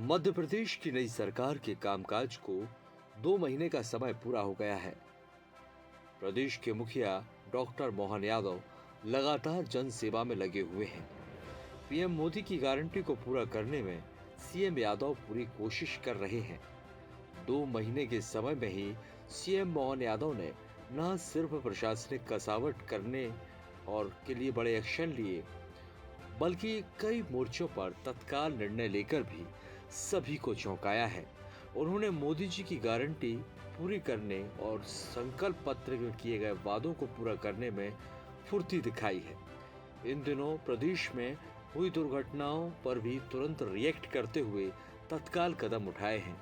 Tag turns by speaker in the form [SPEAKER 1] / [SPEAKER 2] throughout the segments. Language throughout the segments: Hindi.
[SPEAKER 1] मध्य प्रदेश की नई सरकार के कामकाज को 2 महीने का समय पूरा हो गया है। प्रदेश के मुखिया डॉक्टर मोहन यादव लगातार जन सेवा में लगे हुए हैं। पीएम मोदी की गारंटी को पूरा करने में सीएम यादव पूरी कोशिश कर रहे हैं। 2 महीने के समय में ही सीएम मोहन यादव ने न सिर्फ प्रशासनिक कसावट करने और के लिए बड़े एक्शन लिए, बल्कि कई मोर्चों पर तत्काल निर्णय लेकर भी सभी को चौंकाया है। उन्होंने मोदी जी की गारंटी पूरी करने और संकल्प पत्र में किए गए वादों को पूरा करने में फुर्ती दिखाई है। इन दिनों प्रदेश में हुई दुर्घटनाओं पर भी तुरंत रिएक्ट करते हुए तत्काल कदम उठाए हैं।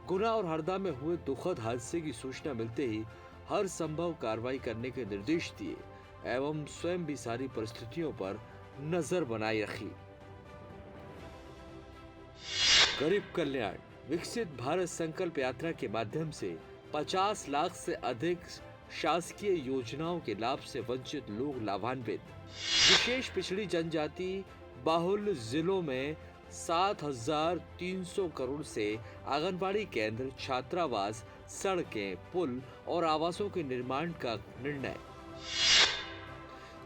[SPEAKER 1] गुना और हरदा में हुए दुखद हादसे की सूचना मिलते ही हर संभव कार्रवाई करने के निर्देश दिए एवं स्वयं भी सारी परिस्थितियों पर नजर बनाए रखी। गरीब कल्याण विकसित भारत संकल्प यात्रा के माध्यम से 50 लाख से अधिक शासकीय योजनाओं के लाभ से वंचित लोग लाभान्वित। विशेष पिछड़ी जनजाति बाहुल जिलों में 7,300 करोड़ से आंगनबाड़ी केंद्र, छात्रावास, सड़कें, पुल और आवासों के निर्माण का निर्णय।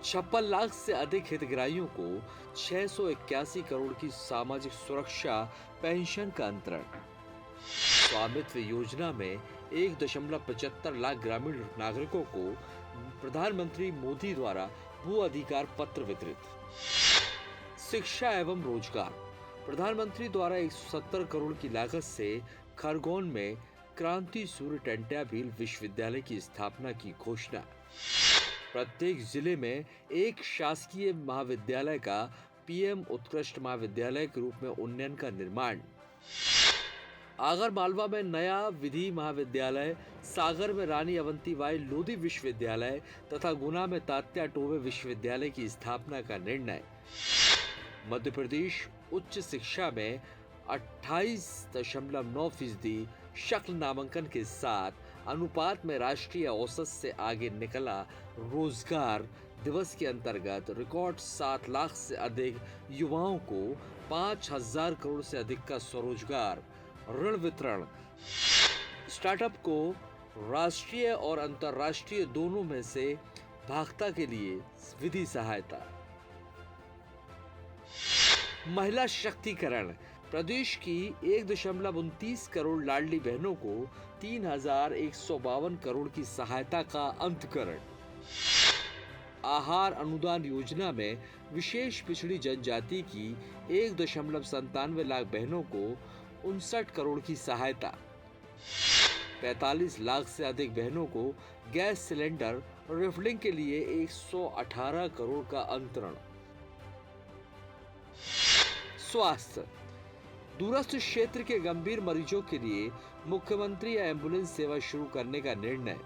[SPEAKER 1] 56 लाख से अधिक हितग्राहियों को 681 करोड़ की सामाजिक सुरक्षा पेंशन का अंतरण। स्वामित्व योजना में 1.75 लाख ग्रामीण नागरिकों को प्रधानमंत्री मोदी द्वारा भू अधिकार पत्र वितरित। शिक्षा एवं रोजगार प्रधानमंत्री द्वारा 170 करोड़ की लागत से खरगोन में क्रांति सूर्य टंट्या भील विश्वविद्यालय की स्थापना की घोषणा। प्रत्येक जिले में एक शासकीय महाविद्यालय का पीएम उत्कृष्ट महाविद्यालय के रूप में उन्नयन का निर्माण। आगर मालवा में नया विधि महाविद्यालय, सागर में रानी अवंतीबाई लोधी विश्वविद्यालय तथा गुना में तात्या टोवे विश्वविद्यालय की स्थापना का निर्णय। मध्य प्रदेश उच्च शिक्षा में 28.9% शक्ल नामांकन के साथ अनुपात में राष्ट्रीय औसत से आगे निकला। रोजगार दिवस के अंतर्गत रिकॉर्ड 7 लाख से अधिक युवाओं को 5,000 करोड़ से अधिक का स्वरोजगार ऋण वितरण। स्टार्टअप को राष्ट्रीय और अंतर्राष्ट्रीय दोनों में से भागता के लिए विधि सहायता। महिला शक्तिकरण प्रदेश की 1.29 करोड़ लाडली बहनों को 3,152 करोड़ की सहायता का अंतकरण। आहार अनुदान योजना में विशेष पिछड़ी जनजाति की 1.97 लाख बहनों को 59 करोड़ की सहायता। 45 लाख से अधिक बहनों को गैस सिलेंडर रिफिलिंग के लिए 118 करोड़ का अंतरण। स्वास्थ्य दूरस्थ क्षेत्र के गंभीर मरीजों के लिए मुख्यमंत्री एम्बुलेंस सेवा शुरू करने का निर्णय।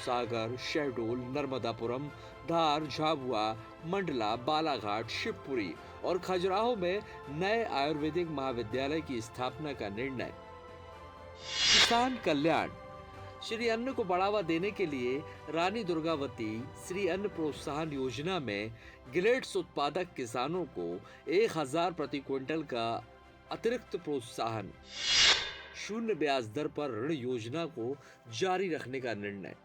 [SPEAKER 1] सागर, शहडोल, नर्मदापुरम, धार, झाबुआ, मंडला, बालाघाट, शिवपुरी और खजुराहो में नए आयुर्वेदिक महाविद्यालय की स्थापना का निर्णय। किसान कल्याण श्री अन्न को बढ़ावा देने के लिए रानी दुर्गावती श्री अन्न प्रोत्साहन योजना में ग्रेड्स उत्पादक किसानों को 1,000 प्रति क्विंटल का अतिरिक्त प्रोत्साहन। शून्य ब्याज दर पर ऋण योजना को जारी रखने का निर्णय।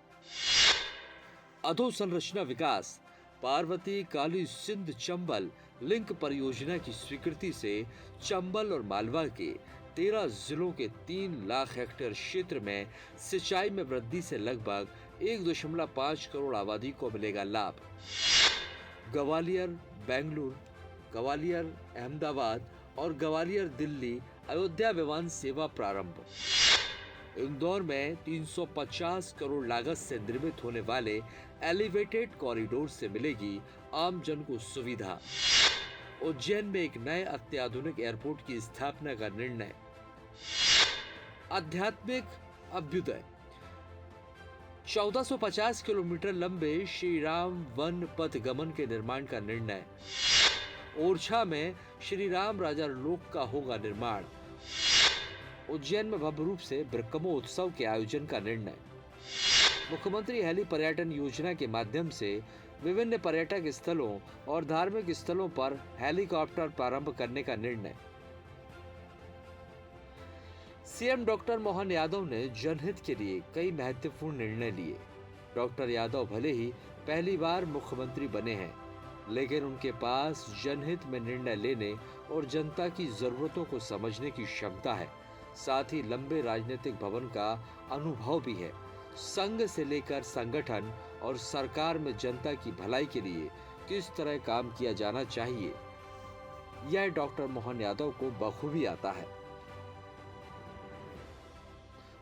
[SPEAKER 1] अधोसंरचना विकास पार्वती काली सिंध चंबल लिंक परियोजना की स्वीकृति से चंबल और मालवा के 13 जिलों के 3 लाख हेक्टेयर क्षेत्र में सिंचाई में वृद्धि से लगभग 1.5 करोड़ आबादी को मिलेगा लाभ। ग्वालियर, बेंगलुरु, ग्वालियर, अहमदाबाद और ग्वालियर दिल्ली अयोध्या विमान सेवा प्रारंभ। इंदौर में 350 करोड़ लागत से निर्मित होने वाले एलिवेटेड कॉरिडोर से मिलेगी आम जन को सुविधा। उज्जैन में एक नए अत्याधुनिक एयरपोर्ट की स्थापना का निर्णय। आध्यात्मिक अभ्युदय 1450 किलोमीटर लंबे श्री राम वन पथ गमन के निर्माण का निर्णय। ओरछा में श्री राम राजा लोक का होगा निर्माण। उज्जैन में भव्य रूप से ब्रह्मो उत्सव के आयोजन का निर्णय। मुख्यमंत्री हेली पर्यटन योजना के माध्यम से विभिन्न पर्यटक स्थलों और धार्मिक स्थलों पर हेलीकॉप्टर प्रारंभ करने का निर्णय। सीएम डॉक्टर मोहन यादव ने जनहित के लिए कई महत्वपूर्ण निर्णय लिए। डॉक्टर यादव भले ही पहली बार मुख्यमंत्री बने हैं, लेकिन उनके पास जनहित में निर्णय लेने और जनता की जरूरतों को समझने की क्षमता है। साथ ही लंबे राजनीतिक भवन का अनुभव भी है। संघ से लेकर संगठन और सरकार में जनता की भलाई के लिए किस तरह काम किया जाना चाहिए, यह डॉक्टर मोहन यादव को बखूबी आता है।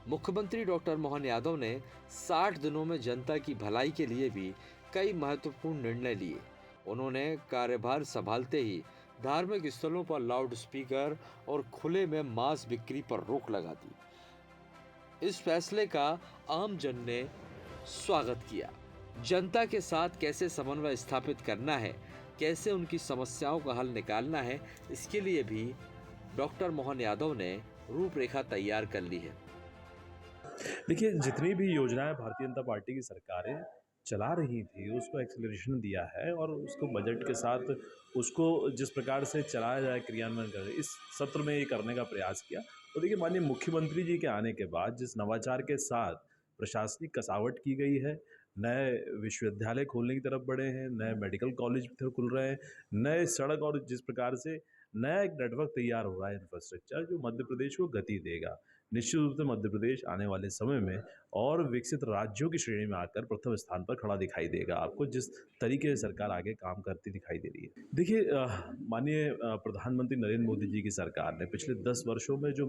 [SPEAKER 1] मुख्यमंत्री डॉक्टर मोहन यादव ने 60 दिनों में जनता की भलाई के लिए भी कई महत्वपूर्ण निर्णय लिए। उन्होंने कार्यभार संभालते ही धार्मिक स्थलों पर लाउड स्पीकर और खुले में मांस बिक्री पर रोक लगा दी। इस फैसले का आम जन ने स्वागत किया। जनता के साथ कैसे समन्वय स्थापित करना है, कैसे उनकी समस्याओं का हल निकालना है, इसके लिए भी डॉक्टर मोहन यादव ने रूपरेखा तैयार कर ली है।
[SPEAKER 2] देखिए, जितनी भी योजनाएं भारतीय जनता पार्टी की सरकारें चला रही थी उसको एक्सेलरेशन दिया है और उसको बजट के साथ उसको जिस प्रकार से चलाया जाए, क्रियान्वयन कर इस सत्र में ये करने का प्रयास किया। तो देखिए, माननीय मुख्यमंत्री जी के आने के बाद जिस नवाचार के साथ प्रशासनिक कसावट की गई है, नए विश्वविद्यालय खोलने की तरफ बढ़े हैं, नए मेडिकल कॉलेज खुल रहे हैं, नए सड़क और जिस प्रकार से नया एक नेटवर्क तैयार हो रहा है, इंफ्रास्ट्रक्चर जो मध्य प्रदेश को गति देगा। निश्चित रूप से मध्य प्रदेश आने वाले समय में और विकसित राज्यों की श्रेणी में आकर प्रथम स्थान पर खड़ा दिखाई देगा आपको, जिस तरीके से सरकार आगे काम करती दिखाई दे रही है। देखिए, माननीय प्रधानमंत्री नरेंद्र मोदी जी की सरकार ने पिछले 10 वर्षों में जो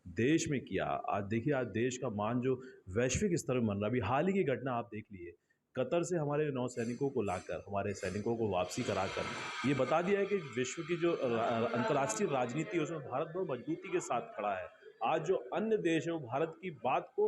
[SPEAKER 2] देश में किया, आज देखिए, आज देश का मान जो वैश्विक स्तर में बन रहा, अभी हाल ही की घटना आप देख लीजिए, कतर से हमारे नौसैनिकों को लाकर, हमारे सैनिकों को वापसी कराकर ये बता दिया है कि विश्व की जो अंतर्राष्ट्रीय राजनीति है उसमें भारत बहुत मजबूती के साथ खड़ा है। आज जो अन्य देश है वो भारत की बात को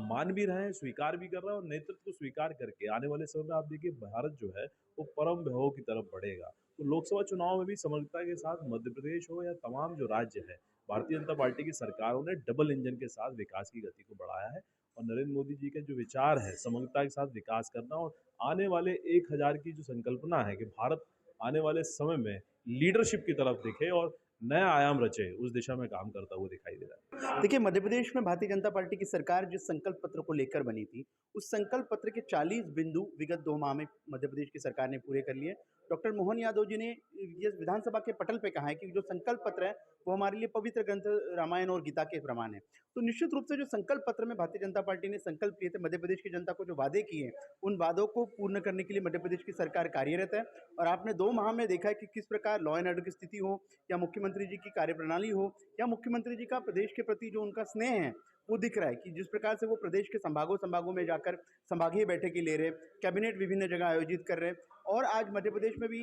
[SPEAKER 2] मान भी रहे हैं, स्वीकार भी कर रहे हैं और नेतृत्व को स्वीकार करके आने वाले समय में आप देखिए भारत जो है वो परम वैभव की तरफ बढ़ेगा। तो लोकसभा चुनाव में भी समग्रता के साथ मध्य प्रदेश हो या तमाम जो राज्य है, भारतीय जनता पार्टी की सरकारों ने डबल इंजन के साथ विकास की गति को बढ़ाया है और नरेंद्र मोदी जी के जो विचार है समग्रता के साथ विकास करना और आने वाले 1000 की जो संकल्पना है कि भारत आने वाले समय में लीडरशिप की तरफ दिखे और नया आयाम रचे, उस दिशा में काम करता हुआ दिखाई दे रहा है।
[SPEAKER 3] देखिए, मध्य प्रदेश में भारतीय जनता पार्टी की सरकार जिस संकल्प पत्र को लेकर बनी थी, उस संकल्प पत्र के 40 बिंदु विगत 2 माह में मध्य प्रदेश की सरकार ने पूरे कर लिए। डॉक्टर मोहन यादव जी ने ये विधानसभा के पटल पे कहा है कि जो संकल्प पत्र है, वो हमारे लिए पवित्र ग्रंथ रामायण और गीता के प्रमाण है। तो निश्चित रूप से जो संकल्प पत्र में भारतीय जनता पार्टी ने संकल्प लिए थे, मध्य प्रदेश की जनता को जो वादे किए, उन वादों को पूर्ण करने के लिए मध्य प्रदेश की सरकार कार्यरत है। और आपने 2 माह में देखा है कि किस प्रकार लॉ एंड ऑर्डर की स्थिति हो या मुख्यमंत्री जी की कार्यप्रणाली हो या मुख्यमंत्री जी का प्रदेश के प्रति जो उनका स्नेह है, वो दिख रहा है कि जिस प्रकार से वो प्रदेश के संभागों में जाकर संभागीय बैठकें ले रहे, कैबिनेट विभिन्न जगह आयोजित कर रहे और आज मध्य प्रदेश में भी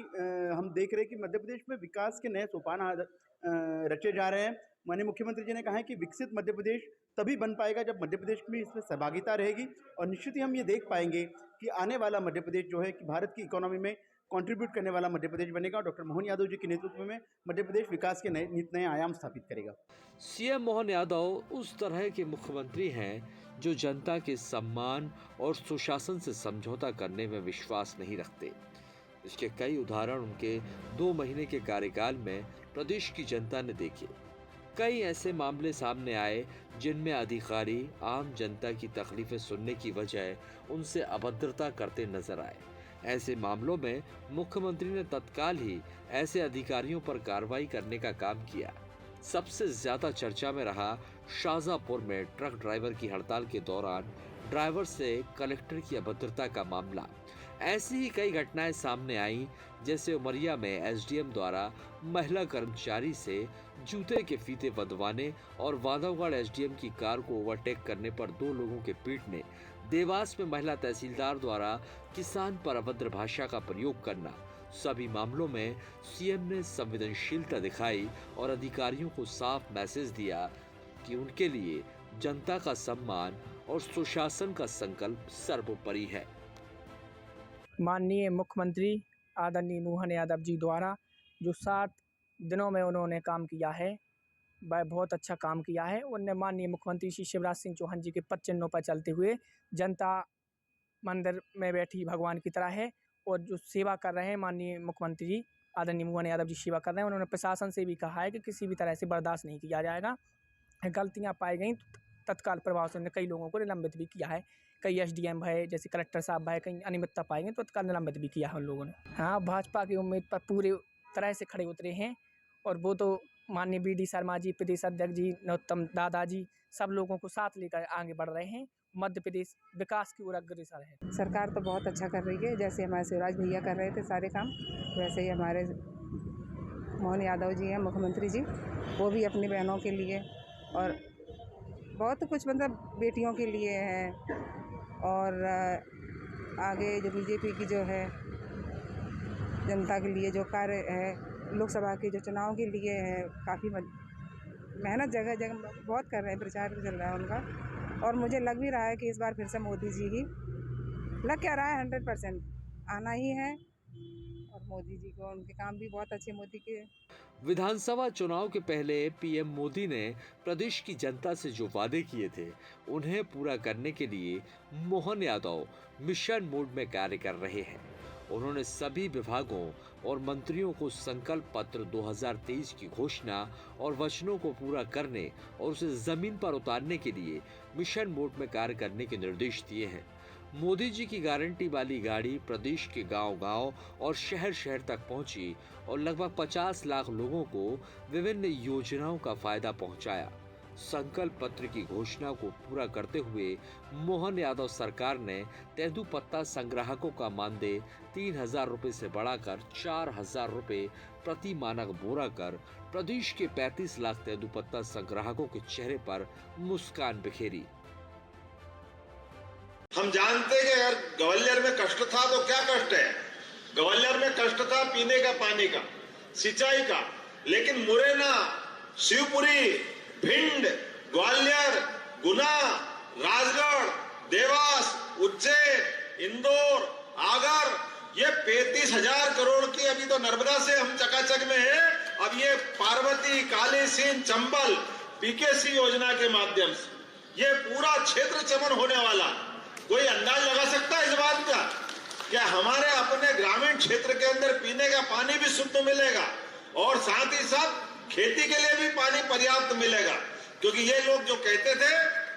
[SPEAKER 3] हम देख रहे हैं कि मध्य प्रदेश में विकास के नए सोपान रचे जा रहे हैं। माननीय मुख्यमंत्री जी ने कहा है कि विकसित मध्य प्रदेश तभी बन पाएगा जब मध्य प्रदेश में इसमें सहभागिता रहेगी और निश्चित ही हम ये देख पाएंगे कि आने वाला मध्य प्रदेश जो है कि भारत की इकोनॉमी में कंट्रीब्यूट करने वाला मध्य प्रदेश बनेगा और डॉक्टर मोहन यादव जी के नेतृत्व में मध्य प्रदेश विकास के नए आयाम स्थापित करेगा।
[SPEAKER 1] सीएम मोहन यादव उस तरह के मुख्यमंत्री हैं जो जनता के सम्मान और सुशासन से समझौता करने में विश्वास नहीं रखते। इसके कई उदाहरण उनके 2 महीने के कार्यकाल में प्रदेश की जनता ने देखे। कई ऐसे मामले सामने आए जिनमें अधिकारी आम जनता की तकलीफें सुनने की बजाय उनसे अभद्रता करते नजर आए। ऐसे मामलों में मुख्यमंत्री ने तत्काल ही ऐसे अधिकारियों पर कार्रवाई करने का काम किया। सबसे ज्यादा चर्चा में रहा शाहजहांपुर में ट्रक ड्राइवर की हड़ताल के दौरान ड्राइवर से कलेक्टर की अभद्रता का मामला। ऐसी ही कई घटनाएं सामने आईं, जैसे उमरिया में एसडीएम द्वारा महिला कर्मचारी से जूते के फीते बंधवाने और वादावगढ़ एसडीएम की कार को ओवरटेक करने पर 2 लोगों के पीटने, देवास में महिला तहसीलदार द्वारा किसान पर अभद्र भाषा का प्रयोग करना। सभी मामलों में सीएम ने संवेदनशीलता दिखाई और अधिकारियों को साफ मैसेज दिया कि उनके लिए जनता का सम्मान और सुशासन का संकल्प सर्वोपरि है।
[SPEAKER 4] माननीय मुख्यमंत्री आदरणीय मोहन यादव जी द्वारा जो 60 दिनों में उन्होंने काम किया है, वह बहुत अच्छा काम किया है। उन्होंने माननीय मुख्यमंत्री श्री शिवराज सिंह चौहान जी के पद चिन्हों पर चलते हुए जनता मंदिर में बैठी भगवान की तरह है और जो सेवा कर रहे हैं माननीय मुख्यमंत्री जी आदरणीय मोहन यादव जी सेवा कर रहे हैं। उन्होंने प्रशासन से भी कहा है कि किसी भी तरह से बर्दाश्त नहीं किया जाएगा गलतियाँ पाई गई तो तत्काल प्रभाव से उन्होंने कई लोगों को निलंबित भी किया है। कई एसडीएम भये, जैसे कलेक्टर साहब भये, कहीं अनियमितता पाई गई तो तत्काल निलंबित भी किया है उन लोगों ने। हाँ, भाजपा की उम्मीद पर पूरे तरह से खड़े उतरे हैं और वो तो माननीय बीडी शर्मा जी, प्रदेश अध्यक्ष जी, नरोत्तम दादाजी, सब लोगों को साथ लेकर आगे बढ़ रहे हैं। मध्य प्रदेश विकास की ओर अग्रसर है।
[SPEAKER 5] सरकार तो बहुत अच्छा कर रही है, जैसे हमारे शिवराज भैया कर रहे थे सारे काम, वैसे ही हमारे मोहन यादव जी हैं मुख्यमंत्री जी, वो भी अपनी बहनों के लिए और बहुत कुछ मतलब बेटियों के लिए है। और आगे जो बीजेपी की जो है जनता के लिए जो कार्य है, लोकसभा के जो चुनाव के लिए है, काफ़ी मेहनत जगह जगह बहुत कर रहे हैं, प्रचार चल रहा है उनका। और मुझे लग भी रहा है कि इस बार फिर से मोदी जी ही लग क्या रहा है, 100% आना ही है। और मोदी जी को उनके काम भी बहुत अच्छे मोदी के।
[SPEAKER 1] विधानसभा चुनाव के पहले पीएम मोदी ने प्रदेश की जनता से जो वादे किए थे उन्हें पूरा करने के लिए मोहन यादव मिशन मोड में कार्य कर रहे हैं। उन्होंने सभी विभागों और मंत्रियों को संकल्प पत्र 2023 की घोषणा और वचनों को पूरा करने और उसे जमीन पर उतारने के लिए मिशन मोड में कार्य करने के निर्देश दिए हैं। मोदी जी की गारंटी वाली गाड़ी प्रदेश के गांव-गांव और शहर-शहर तक पहुंची और लगभग 50 लाख लोगों को विभिन्न योजनाओं का फायदा पहुंचाया। संकल्प पत्र की घोषणा को पूरा करते हुए मोहन यादव सरकार ने तेंदूपत्ता संग्राहकों का मानदेय 3,000 रुपए से बढ़ाकर 4,000 रुपए प्रति मानक बोरा कर प्रदेश के 35 लाख तेंदूपत्ता संग्राहकों के चेहरे पर मुस्कान बिखेरी।
[SPEAKER 6] हम जानते हैं कि अगर ग्वालियर में कष्ट था तो क्या कष्ट है। ग्वालियर में कष्ट था पीने का पानी का, सिंचाई का, लेकिन मुरैना, शिवपुरी, भिंड, ग्वालियर, गुना, राजगढ़, देवास, उज्जैन, इंदौर, आगर, ये 35,000 करोड़ की अभी तो नर्मदा से हम चकाचक में है। अब ये पार्वती, काली सिंध, चंबल, पीकेसी योजना के माध्यम से ये पूरा क्षेत्र चमन होने वाला। कोई अंदाज लगा सकता है इस बात का क्या हमारे अपने ग्रामीण क्षेत्र के अंदर पीने का पानी भी शुद्ध मिलेगा और साथ ही साथ खेती के लिए भी पानी पर्याप्त मिलेगा। क्योंकि ये लोग जो कहते थे,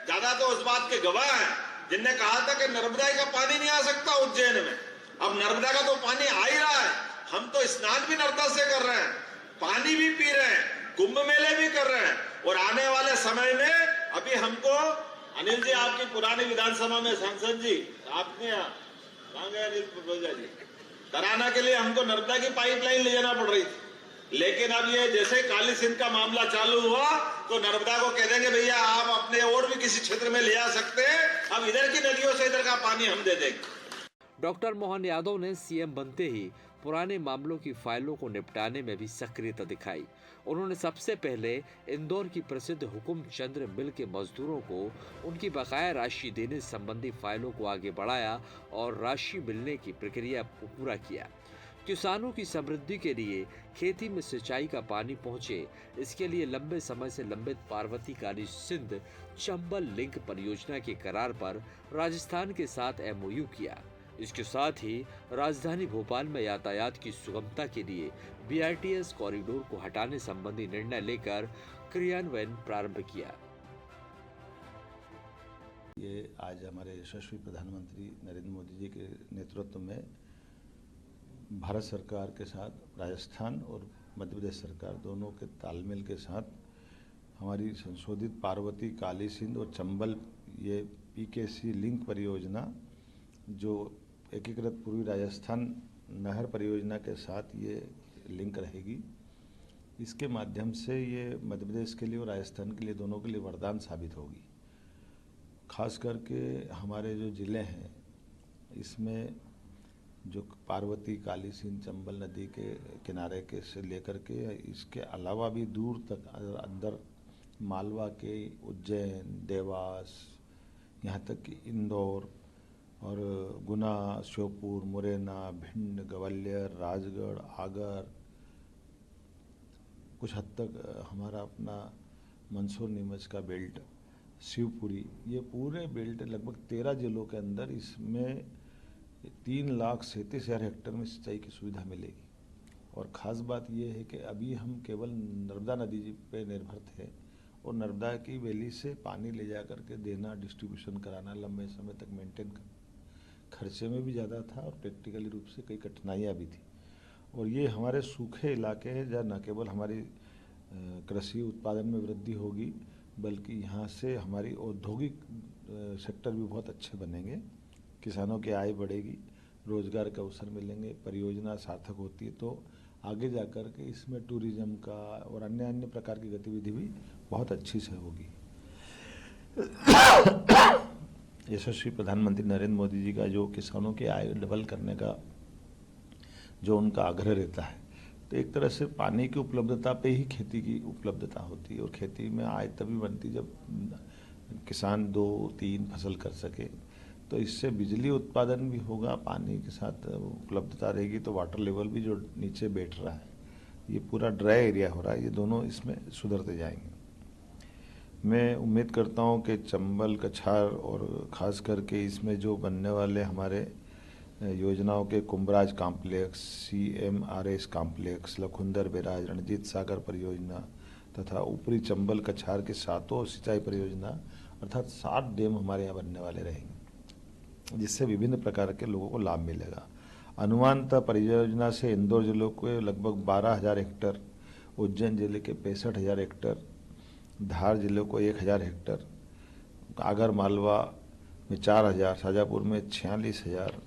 [SPEAKER 6] ज्यादा तो उस बात के गवाह हैं जिनने कहा था कि नर्मदा का पानी नहीं आ सकता उज्जैन में। अब नर्मदा का तो पानी आ ही रहा है। हम तो स्नान भी नर्मदा से कर रहे हैं, पानी भी पी रहे हैं, कुंभ मेले भी कर रहे हैं। और आने वाले समय में अभी हमको अनिल जी, आपकी पुरानी विधानसभा में सांसद जी, आपने कहाँ गए अनिल पुरोजा जी, तराना के लिए हमको नर्मदा की पाइपलाइन ले जाना पड़ रही थी। लेकिन अब ये जैसे काली सिंध का मामला चालू हुआ तो नर्मदा को कह देंगे भैया आप अपने और भी किसी क्षेत्र में ले जा सकते हैं, अब इधर की नदियों से इधर का पानी हम दे देंगे।
[SPEAKER 1] डॉक्टर मोहन यादव ने सीएम बनते ही पुराने मामलों की फाइलों को निपटाने में भी सक्रियता दिखाई। उन्होंने सबसे पहले इंदौर की प्रसिद्ध हुकुम चंद्र मिल के मजदूरों को उनकी बकाया राशि देने संबंधी फाइलों को आगे बढ़ाया और राशि मिलने की प्रक्रिया को पूरा किया। किसानों की समृद्धि के लिए खेती में सिंचाई का पानी पहुंचे, इसके लिए लंबे समय से लंबित पार्वती काली सिंध चंबल लिंक परियोजना के करार पर राजस्थान के साथ एमओयू किया। इसके साथ ही राजधानी भोपाल में यातायात की सुगमता के लिए बीआरटीएस कॉरिडोर को हटाने संबंधी निर्णय लेकर क्रियान्वयन प्रारंभ किया।
[SPEAKER 7] ये आज हमारे यशस्वी प्रधानमंत्री नरेंद्र मोदी जी के नेतृत्व में भारत सरकार के साथ राजस्थान और मध्य प्रदेश सरकार दोनों के तालमेल के साथ हमारी संशोधित पार्वती काली सिंध और चंबल ये पीकेसी लिंक परियोजना जो एकीकृत पूर्वी राजस्थान नहर परियोजना के साथ ये लिंक रहेगी। इसके माध्यम से ये मध्य प्रदेश के लिए और राजस्थान के लिए दोनों के लिए वरदान साबित होगी। खास करके हमारे जो ज़िले हैं इसमें जो पार्वती काली सिंध चंबल नदी के किनारे के से लेकर के इसके अलावा भी दूर तक अंदर मालवा के उज्जैन, देवास, यहाँ तक कि इंदौर और गुना, श्योपुर, मुरैना, भिंड, ग्वालियर, राजगढ़, आगर, कुछ हद तक हमारा अपना मंदसौर नीमच का बेल्ट, शिवपुरी, ये पूरे बेल्ट लगभग 13 जिलों के अंदर इसमें 3,37,000 हेक्टेयर में सिंचाई की सुविधा मिलेगी। और ख़ास बात ये है कि अभी हम केवल नर्मदा नदी पे निर्भर थे और नर्मदा की वैली से पानी ले जा कर के देना, डिस्ट्रीब्यूशन कराना लंबे समय तक मेंटेन करना खर्चे में भी ज़्यादा था और प्रैक्टिकली रूप से कई कठिनाइयाँ भी थी। और ये हमारे सूखे इलाके हैं जहाँ न केवल हमारी कृषि उत्पादन में वृद्धि होगी बल्कि यहाँ से हमारी औद्योगिक सेक्टर भी बहुत अच्छे बनेंगे, किसानों की आय बढ़ेगी, रोजगार के अवसर मिलेंगे, परियोजना सार्थक होती है तो आगे जाकर के इसमें टूरिज्म का और अन्य प्रकार की गतिविधि भी बहुत अच्छी से होगी। यशस्वी प्रधानमंत्री नरेंद्र मोदी जी का जो किसानों की आय डबल करने का जो उनका आग्रह रहता है, तो एक तरह से पानी की उपलब्धता पे ही खेती की उपलब्धता होती है और खेती में आय तभी बनती जब किसान 2-3 फसल कर सके। तो इससे बिजली उत्पादन भी होगा, पानी के साथ उपलब्धता रहेगी तो वाटर लेवल भी जो नीचे बैठ रहा है, ये पूरा ड्राई एरिया हो रहा है, ये दोनों इसमें सुधरते जाएंगे। मैं उम्मीद करता हूँ कि चंबल, कछार और ख़ास करके इसमें जो बनने वाले हमारे योजनाओं के Kumbhraj complex, CMRS complex, Lakhundar barrage, Ranjit Sagar परियोजना तथा ऊपरी चंबल कछार के 7 सिंचाई परियोजना अर्थात 7 डैम हमारे यहाँ बनने वाले रहेंगे, जिससे विभिन्न प्रकार के लोगों को लाभ मिलेगा। अनुमानतः परियोजना से इंदौर जिले को लगभग 12,000 हेक्टेयर, उज्जैन जिले के 65,000 हेक्टेयर, धार जिले को 1,000 हेक्टेयर, आगर मालवा में 4,000, शाजापुर में 46,000,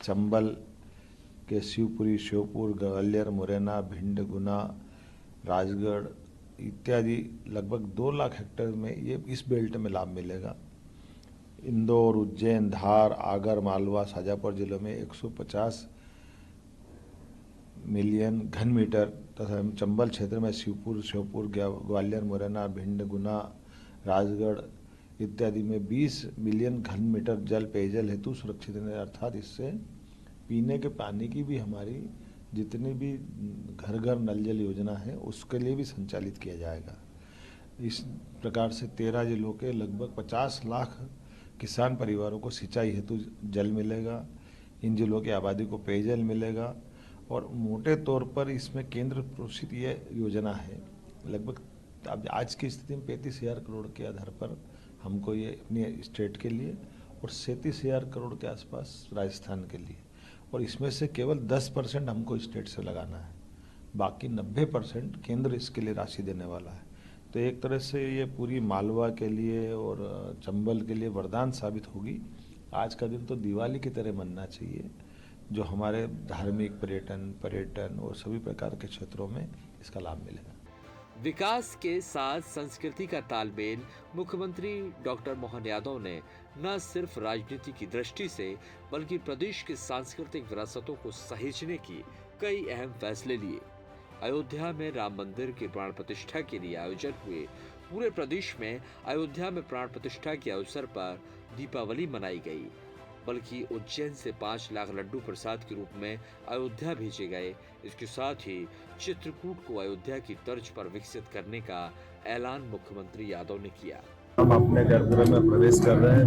[SPEAKER 7] चंबल के शिवपुरी, श्योपुर, ग्वालियर, मुरैना, भिंड, गुना, राजगढ़ इत्यादि लगभग 2 लाख हेक्टेयर में ये इस बेल्ट में लाभ मिलेगा। इंदौर, उज्जैन, धार, आगर मालवा, शाजापुर जिलों में 150 मिलियन घन मीटर तथा चंबल क्षेत्र में शिवपुर, श्योपुर, ग्वालियर, मुरैना, भिंड, गुना, राजगढ़ इत्यादि में 20 मिलियन घन मीटर जल पेयजल हेतु सुरक्षित है। अर्थात इससे पीने के पानी की भी हमारी जितनी भी घर घर नल जल योजना है उसके लिए भी संचालित किया जाएगा। इस प्रकार से 13 जिलों के लगभग 50 लाख किसान परिवारों को सिंचाई हेतु जल मिलेगा, इन जिलों की आबादी को पेयजल मिलेगा और मोटे तौर पर इसमें केंद्र पोषित ये योजना है। लगभग अब आज की स्थिति में 35,000 करोड़ के आधार पर हमको ये अपनी स्टेट के लिए और 37,000 करोड़ के आसपास राजस्थान के लिए, और इसमें से केवल 10% हमको स्टेट से लगाना है, बाकी 90% केंद्र इसके लिए राशि देने वाला है। तो एक तरह से ये पूरी मालवा के लिए और चंबल के लिए वरदान साबित होगी। आज का दिन तो दिवाली की तरह मनना चाहिए, जो हमारे धार्मिक पर्यटन और सभी प्रकार के क्षेत्रों में इसका लाभ मिलेगा।
[SPEAKER 1] विकास के साथ संस्कृति का तालमेल मुख्यमंत्री डॉक्टर मोहन यादव ने न सिर्फ राजनीति की दृष्टि से बल्कि प्रदेश की सांस्कृतिक विरासतों को सहेजने की कई अहम फैसले लिए। अयोध्या में राम मंदिर के प्राण प्रतिष्ठा के लिए आयोजन हुए। पूरे प्रदेश में अयोध्या में प्राण प्रतिष्ठा के अवसर पर दीपावली मनाई गई, बल्कि उज्जैन से 5 लाख लड्डू प्रसाद के रूप में अयोध्या भेजे गए। इसके साथ ही चित्रकूट को अयोध्या की तर्ज पर विकसित करने का ऐलान मुख्यमंत्री यादव ने किया।
[SPEAKER 8] हम अपने गर्भगृह में प्रवेश कर रहे हैं।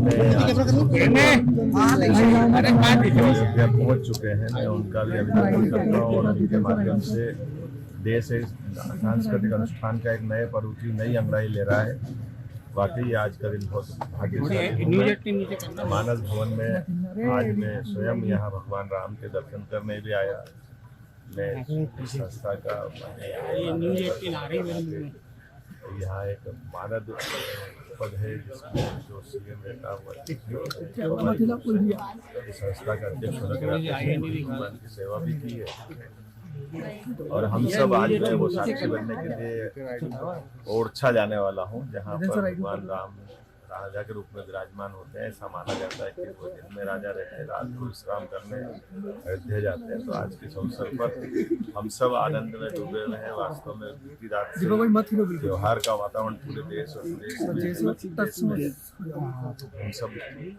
[SPEAKER 8] अयोध्या पहुंच चुके हैं, मैं उनका भी अभिनंदन करता हूँ और उनके माध्यम से देश सांस्कृतिक अनुष्ठान का एक नए पर्व की नई अंगड़ाई ले रहा है। वाकई आज का दिन बहुत भाग्यशाली। मानस भवन में आज मैं स्वयं यहाँ भगवान राम के दर्शन करने भी आया। मैं संस्था का यहाँ एक मानद पद है जिसमें जो CM रहता हुआ संस्था का अध्यक्ष होने के नाते उनकी सेवा भी की है। और हम सब आज मैं वो साक्षी बनने के लिए ओरछा जाने वाला हूँ, जहाँ पर भगवान राम राजा के रूप में विराजमान होते हैं। ऐसा माना जाता है कि वो दिन में राजा रहते हैं, रात को विश्राम करने अयोध्या जाते हैं। तो आज के अवसर पर हम सब आनंद में डूबे हुए हैं। वास्तव में बीती रात से त्योहार का वातावरण पूरे देश और विदेश में हम सब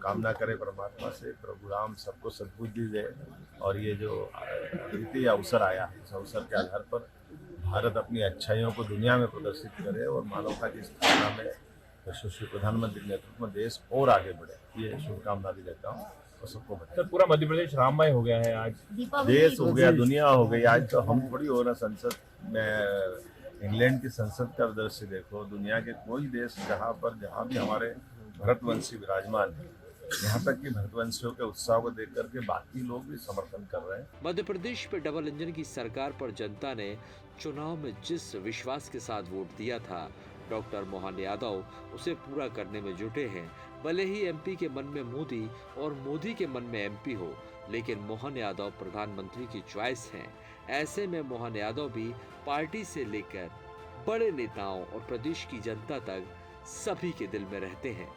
[SPEAKER 8] कामना करें परमात्मा से, प्रभु राम सबको सद्बुद्धि दे। और ये जो अद्वितीय अवसर आया है, इस अवसर के आधार पर भारत अपनी अच्छाइयों को दुनिया में प्रदर्शित करे और मानवता की स्थापना में यशस्वी प्रधानमंत्री के नेतृत्व में देश और आगे बढ़े, ये शुभकामना भी देता हूँ और सबको बताया।
[SPEAKER 9] सर, पूरा मध्य प्रदेश राममय हो गया है। आज
[SPEAKER 8] देश हो गया, दुनिया हो गई। आज तो हम थोड़ी हो रहा संसद में इंग्लैंड की संसद का दृश्य देखो, दुनिया के कोई देश जहाँ भी हमारे भरतवंशी विराजमान है, यहाँ तक कि भरतवंशियों के उत्साह को देख करके बाकी लोग भी समर्थन कर रहे हैं।
[SPEAKER 1] मध्य प्रदेश में डबल इंजन की सरकार पर जनता ने चुनाव में जिस विश्वास के साथ वोट दिया था, डॉक्टर मोहन यादव उसे पूरा करने में जुटे हैं। भले ही एमपी के मन में मोदी और मोदी के मन में एमपी हो, लेकिन मोहन यादव प्रधानमंत्री की चॉइस हैं। ऐसे में मोहन यादव भी पार्टी से लेकर बड़े नेताओं और प्रदेश की जनता तक सभी के दिल में रहते हैं।